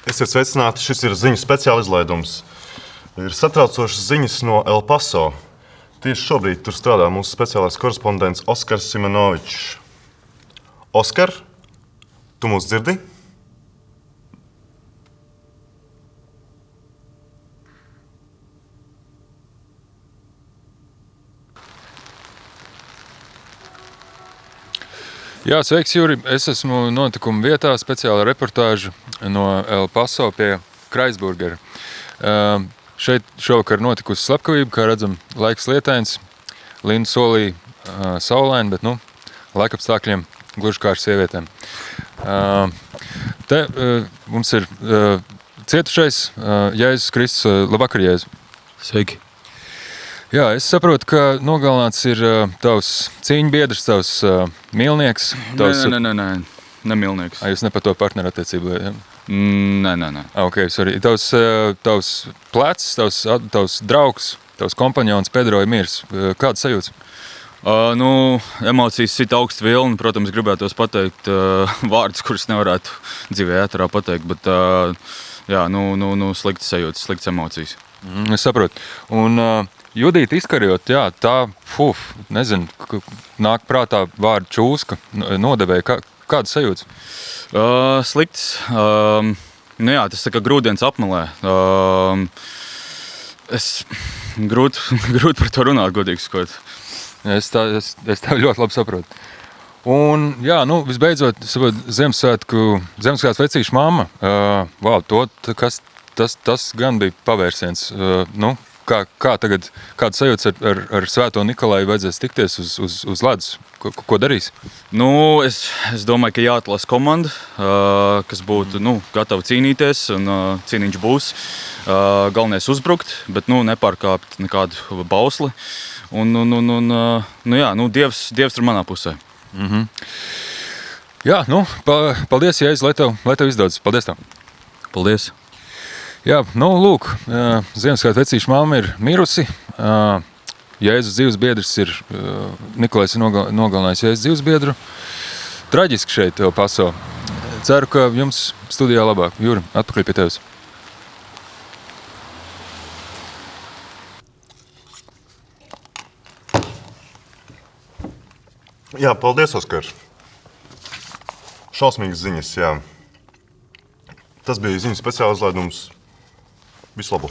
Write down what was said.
Esiet sveicināti, šis ir ziņu speciāla izlaidums. Ir satraucošas ziņas no El Paso. Tieši šobrīd tur strādā mūsu speciālais korespondents Oskars Simonovičs. Oskar, tu mūs dzirdi? Jā, sveiks, Juri. Es esmu notikuma vietā, speciāla reportāža no El Paso pie Kreisburgera. Šeit šovakar notikusi slepkavība, kā redzam, laiks lietains. Linda solīja saulaini, bet laikapstākļiem gluži kā ar sievietēm. Te mums ir cietušais Jēzus Kristus. Labvakar, Jēzu. Sveiki. Jā, es saprotu, ka nogalināts ir tavs cīņbiedrs, tavs mīlnieks. Tavs... Nē, nemilnieks. Jūs ne par to partnerattiecību? Ja? Nē. Ok, sorry. Tavs plecs, tavs draugs, tavs kompanjons Pedro ir mirs. Kāds sajūts? Emocijas sit augstu vilni. Protams, gribētos pateikt vārdus, kurus nevarētu dzīvē ēterā pateikt, bet sliktas sajūtas, sliktas emocijas. Es saprotu. Un Judīta Iskariota, jā, tā, nezinu, nāk prātā vārdu čūska, nodevēja. Kādas sajūtas? Slikts. Tas tā kā grūdienis apmelē. Grūti par to runāt, godīgi sakot. Es tev ļoti labi saprotu. Un, visbeidzot, Ziemassvētku vecīša mamma. Tas gan bija pavērsiens. Kā tagad, kāda sajūta ar Svēto Nikolaju vajadzēs tikties uz ledus? Ko darīs? Es domāju, ka jāatlasa komanda, kas būtu gatava cīnīties, un cīniņš būs. Galvenais uzbrukt, bet nepārkāpt nekādu bausli. Dievs ir manā pusē. Mm-hmm. Jā, paldies, Jēzus, lai tev izdodas. Paldies tev. Paldies. Jā, lūk, Ziemassvētku vecīša mamma ir mirusi. Jēzus dzīvesbiedrs ir, Nikolais ir nogalinājis Jēzus dzīvesbiedru. Traģiski šeit El Paso. Ceru, ka jums studijā labāk. Juri, atpakaļ pie tevis. Jā, paldies, Oskar. Šausmīgas ziņas, jā. Tas bija ziņu speciāla izlaidums. Visu labu!